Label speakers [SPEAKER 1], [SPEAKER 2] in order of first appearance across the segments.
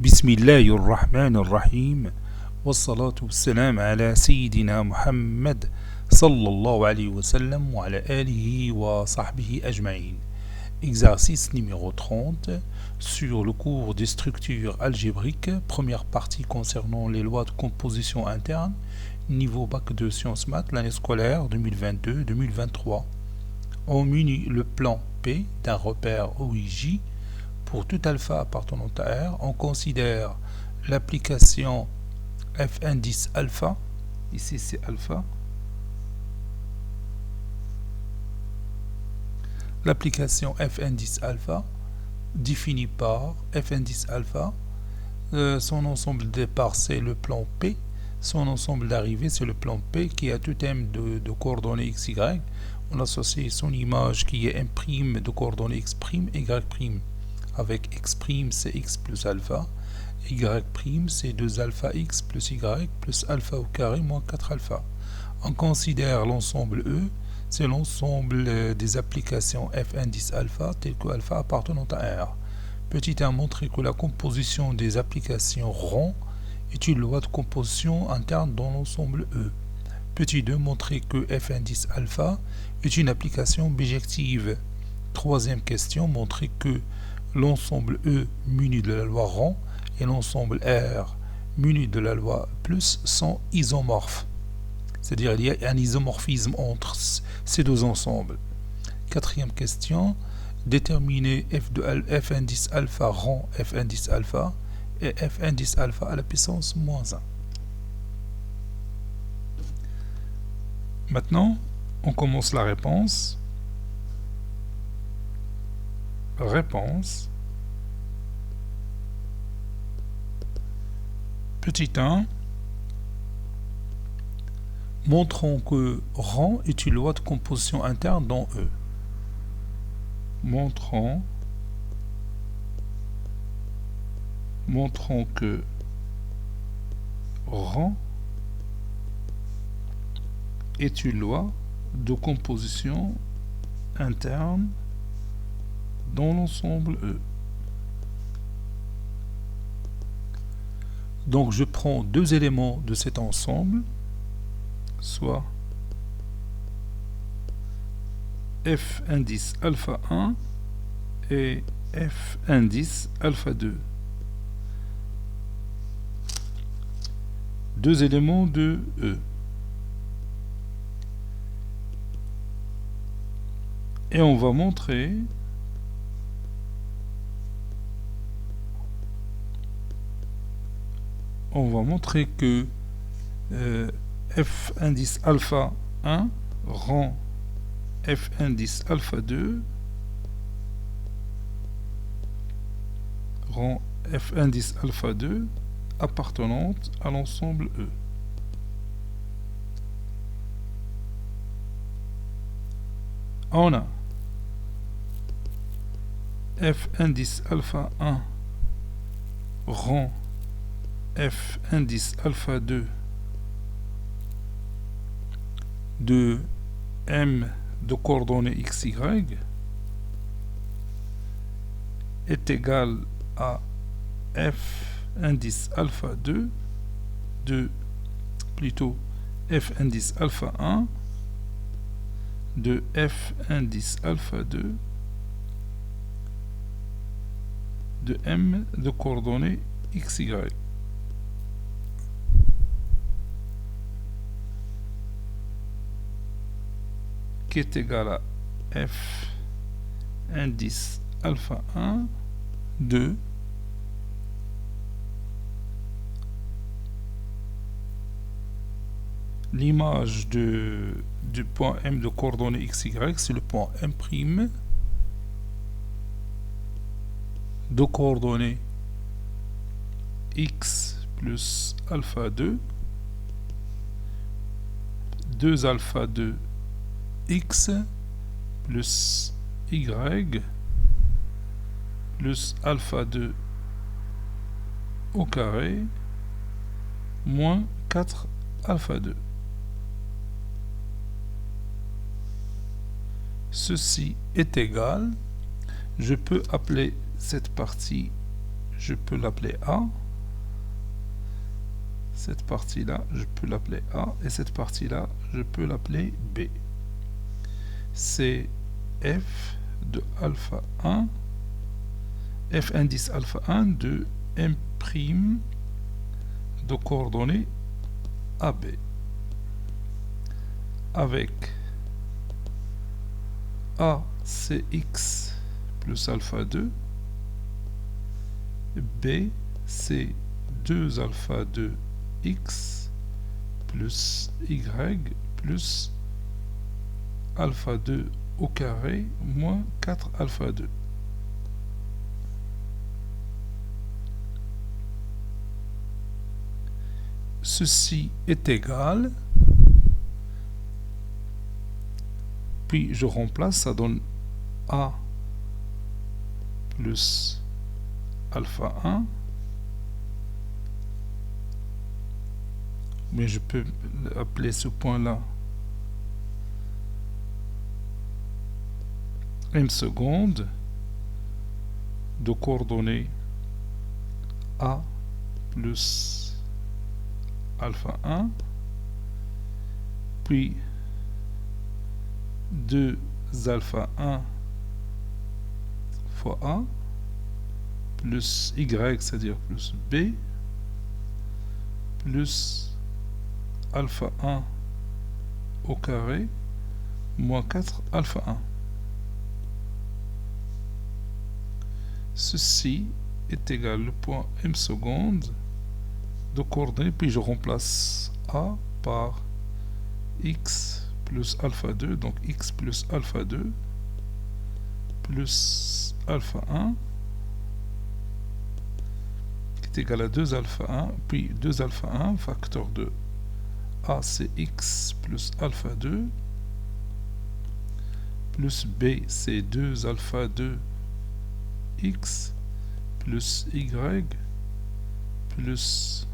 [SPEAKER 1] بسم الله الرحمن الرحيم والصلاة والسلام على سيدنا محمد صلى الله عليه وسلم وعلى آله وصحبه أجمعين. Exercice numéro 30 sur le cours des structures algébriques, première partie concernant les lois de composition interne, niveau bac de sciences maths, l'année scolaire 2022-2023. On munit le plan P d'un repère OIJ. Pour tout alpha appartenant à R, on considère l'application f indice alpha, ici c'est alpha, l'application f indice alpha définie par f indice alpha, son ensemble de départ c'est le plan P, son ensemble d'arrivée c'est le plan P qui a tout m de coordonnées x, y, on associe son image qui est m' de coordonnées x', y', avec x' c'est x plus alpha, y' c'est 2 alpha x plus y plus alpha au carré moins 4 alpha. On considère l'ensemble E, c'est l'ensemble des applications f indice alpha tel que alpha appartenant à R. Petit 1, montrer que la composition des applications rond est une loi de composition interne dans l'ensemble E. Petit 2, montrer que f indice alpha est une application bijective. Troisième question, montrer que l'ensemble E muni de la loi rond et l'ensemble R muni de la loi plus sont isomorphes. C'est-à-dire il y a un isomorphisme entre ces deux ensembles. Quatrième question, déterminer f indice alpha rond f indice alpha et f indice alpha à la puissance moins 1. Maintenant, on commence la réponse. Réponse. Petit 1. Montrons que rang est une loi de composition interne dans E. Montrons que rang est une loi de composition interne dans l'ensemble E. Donc je prends deux éléments de cet ensemble, soit f indice alpha 1 et f indice alpha 2. Deux éléments de E. Et on va montrer que f indice alpha 1 rend f indice alpha 2 rend f indice alpha 2 appartenante à l'ensemble E. On a f indice alpha 1 rend f indice alpha 2 de m de coordonnées x, y est égal à f indice alpha 2 de plutôt f indice alpha 1 de f indice alpha 2 de m de coordonnées x, y. Qui est égal à f indice alpha 1 de l'image du point M de coordonnées x, y, c'est le point M' de coordonnées x plus alpha 2, 2 alpha 2 x plus y plus alpha 2 au carré moins 4 alpha 2. Ceci est égal, je peux appeler cette partie je peux l'appeler A. Cette partie-là, je peux l'appeler A. Et cette partie-là, je peux l'appeler B. C'est f de alpha 1, f indice alpha 1 de M' de coordonnées AB. Avec A, c'est x plus alpha 2. B, c'est 2 alpha 2 x plus y plus alpha 2 au carré moins 4 alpha 2. Ceci est égal, puis je remplace, ça donne A plus alpha 1, mais je peux appeler ce point-là M seconde de coordonnées A plus alpha 1, puis 2 alpha 1 fois A, plus Y, c'est-à-dire plus B, plus alpha 1 au carré, moins 4 alpha 1. Ceci est égal au point M seconde de coordonnées, puis je remplace A par x plus alpha 2, donc x plus alpha 2 plus alpha 1 qui est égal à 2 alpha 1, puis 2 alpha 1 facteur de A, c'est x plus alpha 2 plus B, c'est 2 alpha 2 x plus y plus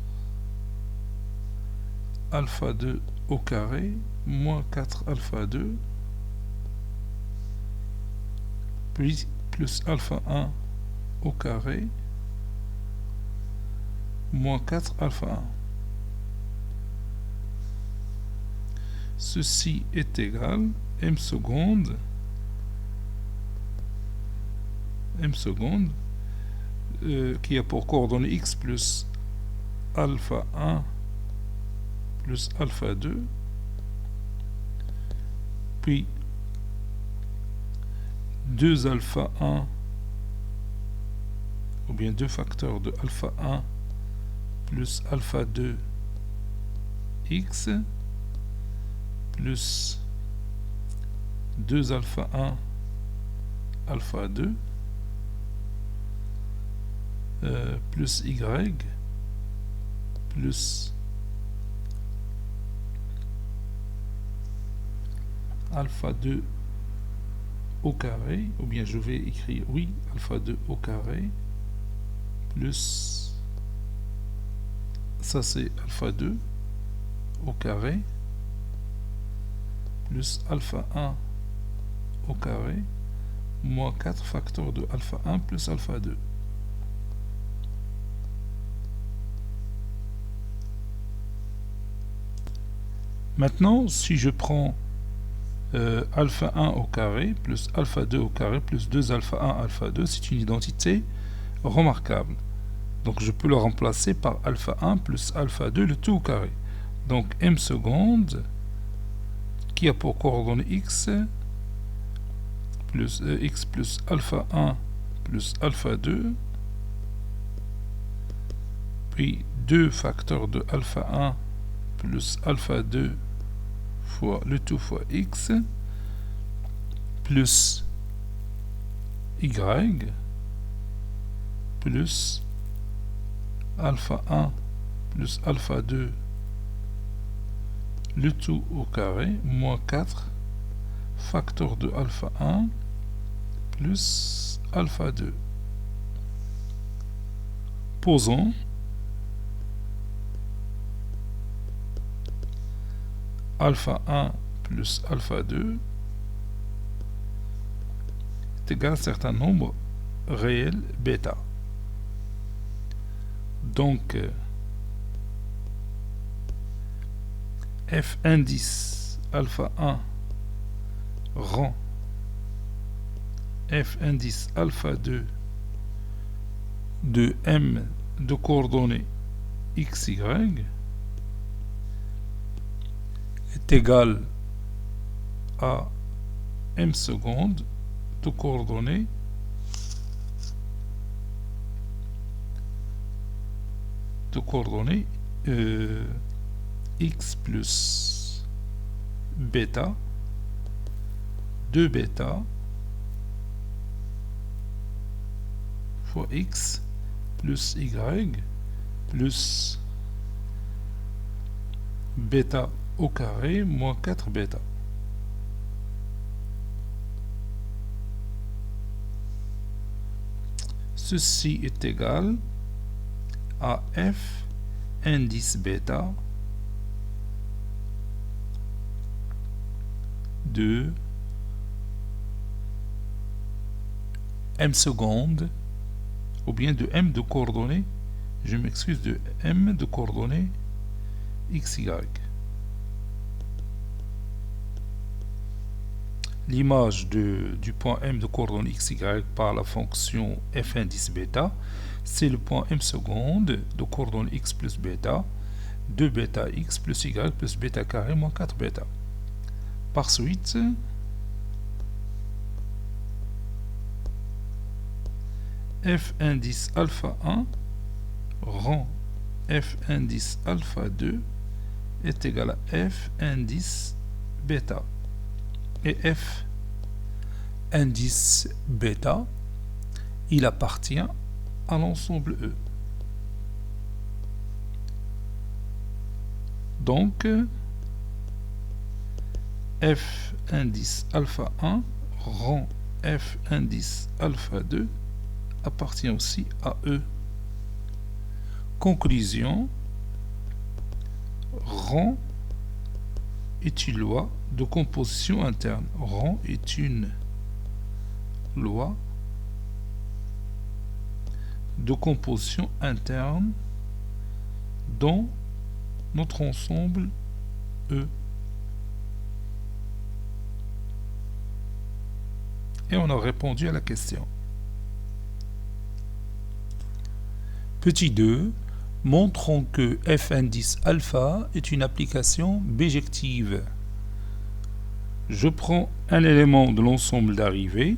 [SPEAKER 1] alpha 2 au carré moins 4 alpha 2 puis plus alpha 1 au carré moins 4 alpha 1. Ceci est égal M seconde qui a pour coordonnées x plus alpha 1 plus alpha 2, puis 2 alpha 1, ou bien 2 facteurs de alpha 1 plus alpha 2 x, plus 2 alpha 1 alpha 2, plus y, plus alpha 2 au carré, ou bien je vais écrire, oui, alpha 2 au carré, plus, ça c'est alpha 2 au carré, plus alpha 1 au carré, moins 4 facteurs de alpha 1 plus alpha 2. Maintenant, si je prends alpha 1 au carré plus alpha 2 au carré plus 2 alpha 1 alpha 2, c'est une identité remarquable. Donc je peux le remplacer par alpha 1 plus alpha 2, le tout au carré. Donc M seconde, qui a pour coordonnées x plus alpha 1 plus alpha 2, puis 2 facteurs de alpha 1 plus alpha 2 fois le tout fois x plus y plus alpha 1 plus alpha 2 le tout au carré moins 4 facteur de alpha 1 plus alpha 2. Posons alpha 1 plus alpha 2 est égal à un certain nombre réel bêta. Donc, f indice alpha 1 rend f indice alpha 2 de m de coordonnées xy est égal à m secondes de coordonnées x plus bêta 2 bêta fois x plus y plus bêta au carré moins 4 bêta. Ceci est égal à f indice bêta de m secondes ou bien de m de coordonnées, je m'excuse, de m de coordonnées xy. L'image du point m de coordonnées xy par la fonction f indice bêta, c'est le point m secondes de coordonnées x plus bêta, 2 bêta x plus y plus bêta carré moins 4 bêta. Par suite, f indice alpha 1 rend f indice alpha 2 est égal à f indice bêta. Et f indice bêta, il appartient à l'ensemble E. Donc, f indice alpha 1 rend f indice alpha 2 appartient aussi à E. Conclusion, rang est une loi de composition interne. Rang est une loi de composition interne dans notre ensemble E. Et on a répondu à la question. Petit 2. Montrons que f indice alpha est une application bijective. Je prends un élément de l'ensemble d'arrivée,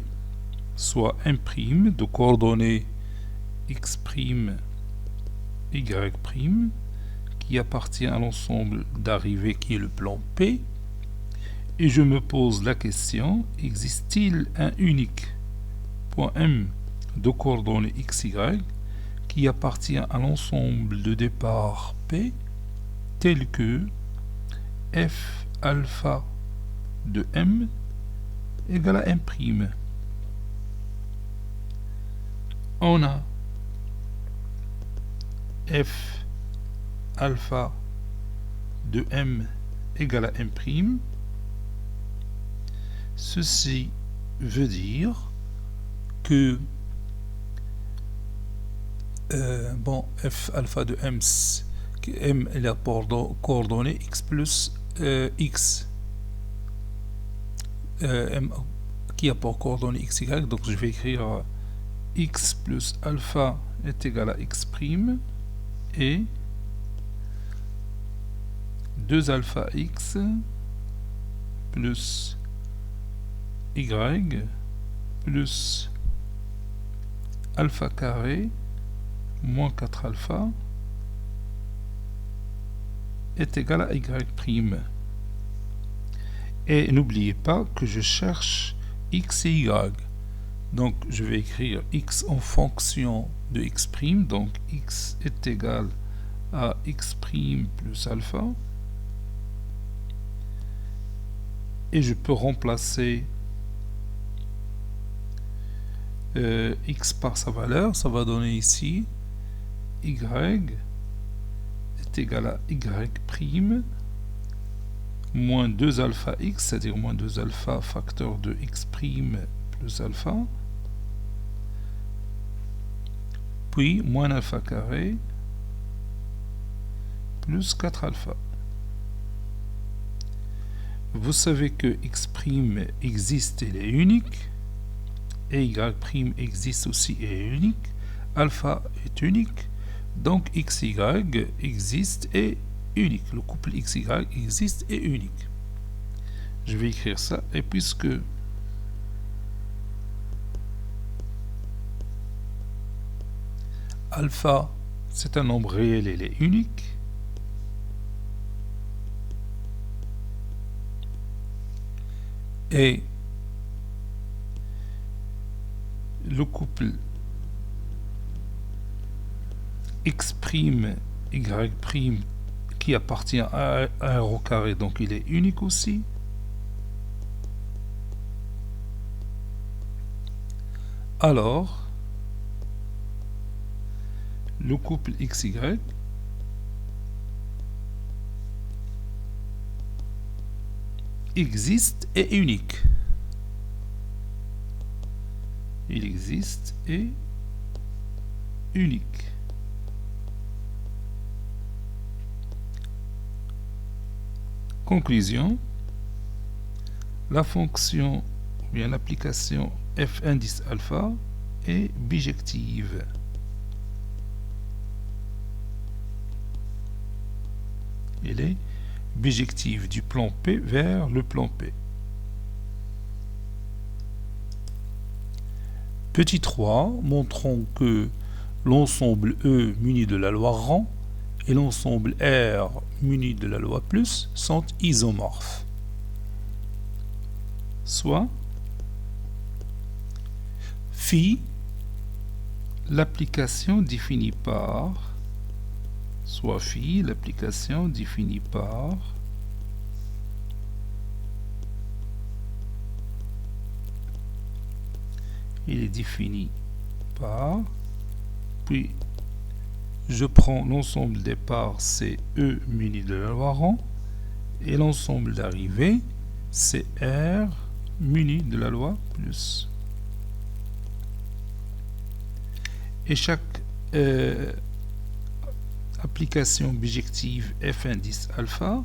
[SPEAKER 1] soit m' de coordonnées x', y', qui appartient à l'ensemble d'arrivée qui est le plan P, et je me pose la question, existe-t-il un unique point M de coordonnées xy qui appartient à l'ensemble de départ P tel que f alpha de M égale à M'. On a f alpha de M égale à M'. Ceci veut dire que f alpha de M, M est la coordonnée x plus x, M qui a pour coordonnée xy, donc je vais écrire x plus alpha est égal à x' et 2 alpha x plus y plus alpha carré moins 4 alpha est égal à y'. Et n'oubliez pas que je cherche x et y. Donc je vais écrire x en fonction de x', donc x est égal à x' plus alpha. Et je peux remplacer x par sa valeur, ça va donner ici y est égal à y' moins 2 alpha x, c'est-à-dire moins 2 alpha facteur de x' plus alpha, puis moins alpha carré plus 4 alpha. Vous savez que x' existe, il est unique, et y' existe aussi et est unique, alpha est unique, donc xy existe et unique. Le couple xy existe et unique. Je vais écrire ça, et puisque alpha c'est un nombre réel et il est unique, et le couple x', y' qui appartient à R au carré, donc il est unique aussi. Alors, le couple xy existe et est unique. Il existe et unique. Conclusion, la fonction ou bien l'application f indice alpha est bijective. Elle est bijective du plan P vers le plan P. Petit 3, montrons que l'ensemble E muni de la loi rang et l'ensemble R muni de la loi plus sont isomorphes. Soit phi, l'application définie par, soit phi, l'application définie par il est défini par, puis je prends l'ensemble des parts, c'est E muni de la loi rang, et l'ensemble d'arrivée, c'est R muni de la loi plus. Et chaque application bijective f indice alpha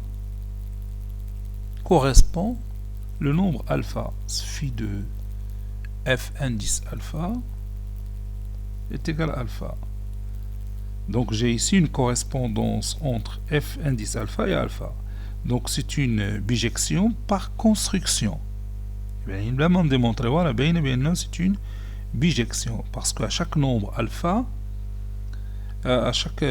[SPEAKER 1] correspond le nombre alpha, phi de f indice alpha est égal à alpha. Donc j'ai ici une correspondance entre f indice alpha et alpha. Donc c'est une bijection par construction. Il me démontrer voilà, c'est une bijection parce qu'à chaque nombre alpha, à chaque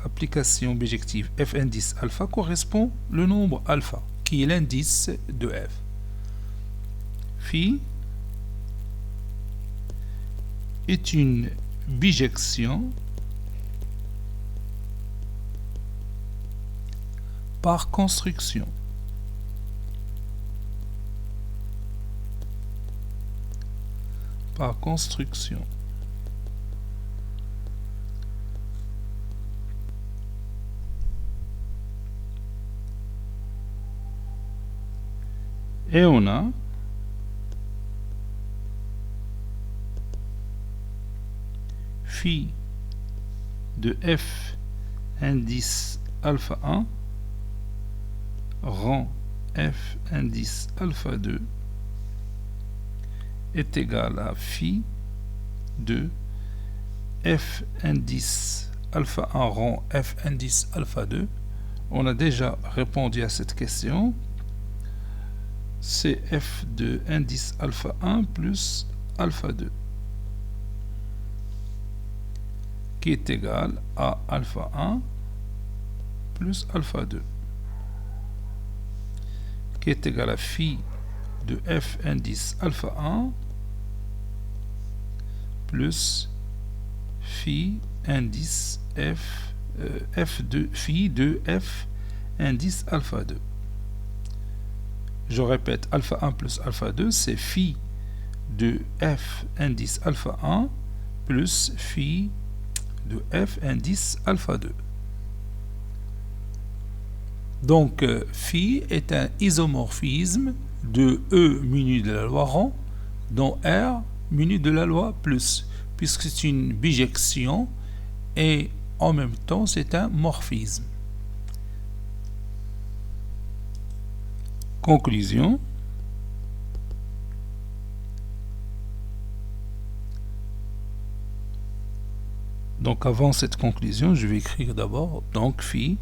[SPEAKER 1] application bijective f indice alpha correspond le nombre alpha qui est l'indice de f. Phi est une bijection par construction. Par construction. Et on a phi de f indice alpha 1 rang f indice alpha 2 est égal à phi de f indice alpha 1 rang f indice alpha 2. On a déjà répondu à cette question. C'est f de indice alpha 1 plus alpha 2 qui est égal à alpha 1 plus alpha 2 qui est égal à phi de f indice alpha 1 plus phi indice phi de f indice alpha 2. Je répète, alpha 1 plus alpha 2, c'est phi de f indice alpha 1 plus phi de f indice alpha 2. Donc, phi est un isomorphisme de E muni de la loi rang dont R muni de la loi plus, puisque c'est une bijection et en même temps c'est un morphisme. Conclusion. Donc avant cette conclusion, je vais écrire d'abord donc phi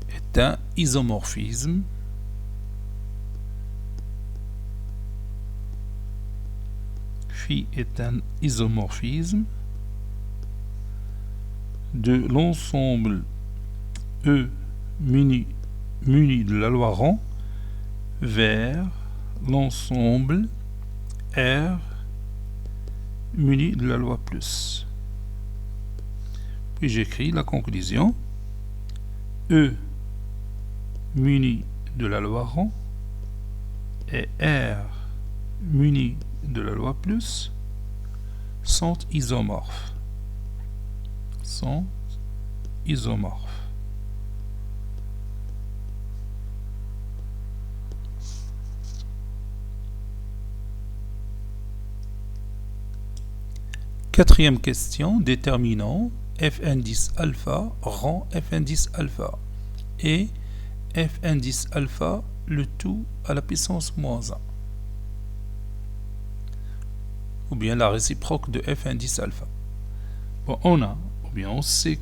[SPEAKER 1] est un isomorphisme est un isomorphisme de l'ensemble E muni de la loi rang vers l'ensemble R muni de la loi plus. Puis j'écris la conclusion. E muni de la loi rang et R muni de la loi plus sont isomorphes. Quatrième question, déterminant f indice alpha rend f indice alpha et f indice alpha le tout à la puissance moins 1. Ou bien la réciproque de f indice alpha. Bon, on sait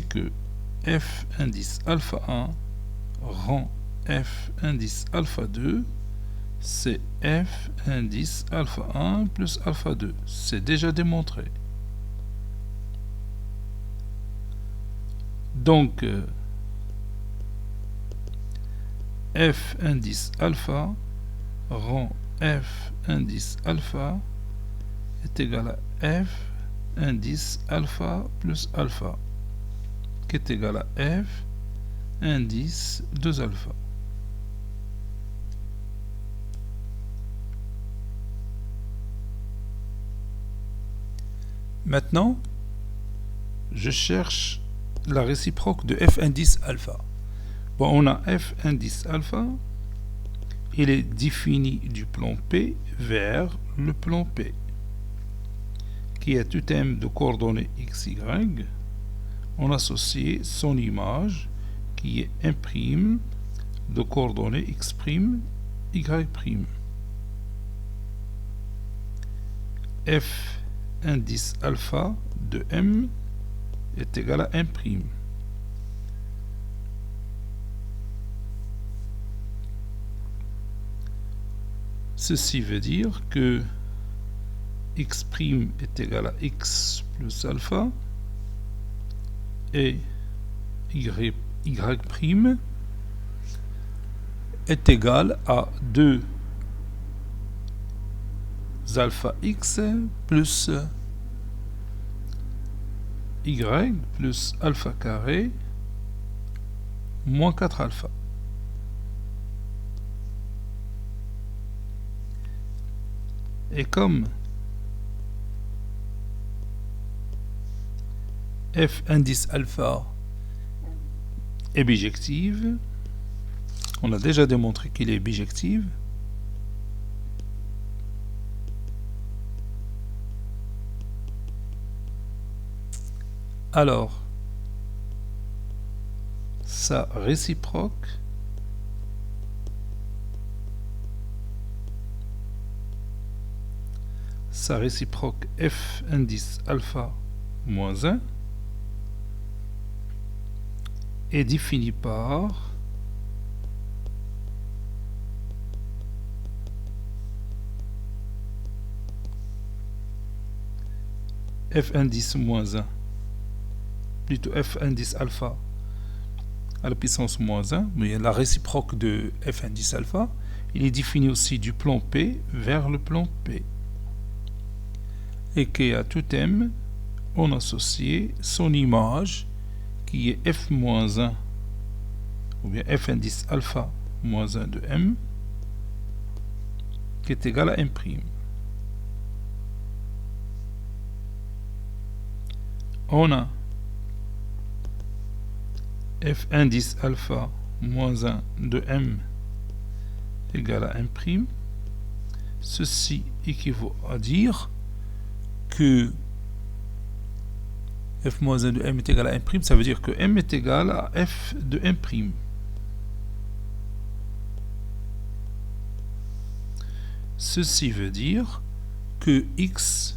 [SPEAKER 1] que f indice alpha 1 rend f indice alpha 2, c'est f indice alpha 1 plus alpha 2. C'est déjà démontré. Donc, f indice alpha rend f indice alpha est égal à f indice alpha plus alpha, qui est égal à f indice 2 alpha. Maintenant, je cherche la réciproque de f indice alpha. Bon, on a f indice alpha, il est défini du plan P vers le plan P, qui est tout thème de coordonnées x, y. On associe son image, qui est imprime de coordonnées x', y'. F indice alpha de M est égal à 1'. Ceci veut dire que x' est égal à x plus alpha et y' est égal à 2 alpha x plus y plus alpha carré moins 4 alpha. Et comme f indice alpha est bijective, on a déjà démontré qu'il est bijective, alors sa réciproque f indice alpha moins 1 est définie par f indice moins 1, plutôt f indice alpha à la puissance moins 1, mais la réciproque de f indice alpha, il est défini aussi du plan P vers le plan P. Et qu'à tout M, on associe son image qui est f moins 1, ou bien f indice alpha moins 1 de M, qui est égal à 1'. On a f indice alpha moins 1 de M égal à 1'. Ceci équivaut à dire que f moins 1 de m est égal à 1', ça veut dire que m est égal à f de 1'. Ceci veut dire que x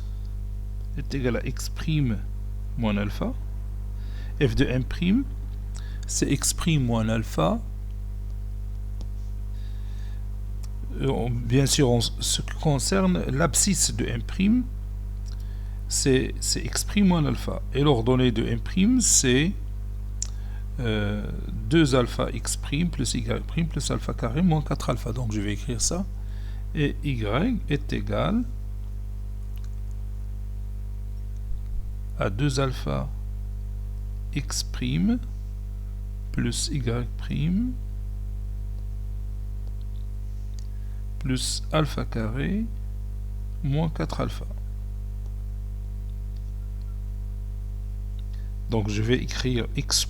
[SPEAKER 1] est égal à x' moins alpha. F de 1', c'est x' moins alpha. Bien sûr, en ce qui concerne l'abscisse de 1', c'est x' moins alpha. Et l'ordonnée de 1', c'est 2 alpha x' plus y' plus alpha carré moins 4 alpha. Donc je vais écrire ça. Et y est égal à 2 alpha x' plus y' plus alpha carré moins 4 alpha. Donc je vais écrire x'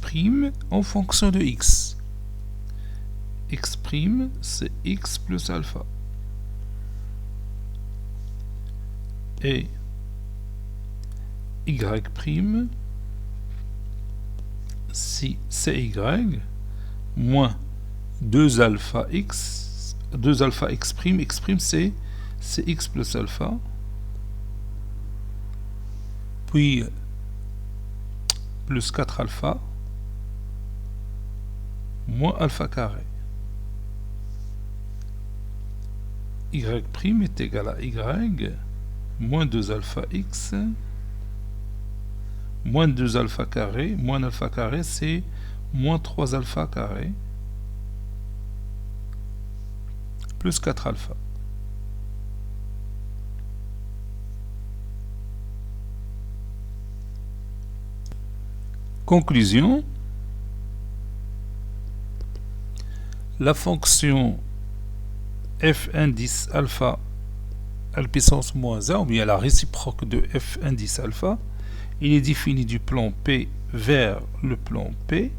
[SPEAKER 1] en fonction de x. X' c'est x plus alpha. Et y', si c'est y, moins 2 alpha x, 2 alpha x', c'est x plus alpha, puis plus 4 alpha, moins alpha carré. Y' est égal à y, moins 2 alpha x, moins 2 alpha carré, moins alpha carré, c'est moins 3 alpha carré, plus 4 alpha. Conclusion, la fonction f indice alpha à la puissance moins 1, ou bien la réciproque de f indice alpha, il est défini du plan P vers le plan P,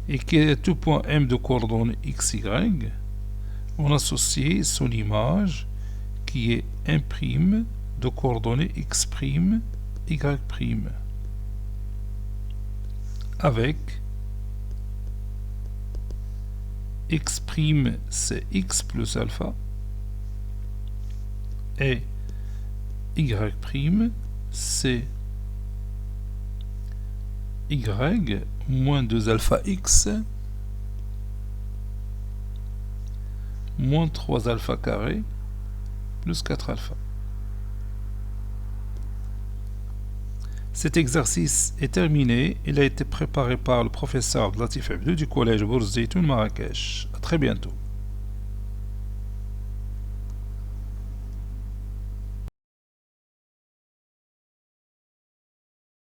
[SPEAKER 1] et qu'à tout point M de coordonnées x, y, on associe son image qui est 1' de coordonnées x', y', avec x' c'est x plus alpha, et y' c'est y moins 2 alpha x moins 3 alpha carré plus 4 alpha. Cet exercice est terminé. Il a été préparé par le professeur Abdelatif Abdou du collège Bourz Zeitoun Marrakech. À très bientôt.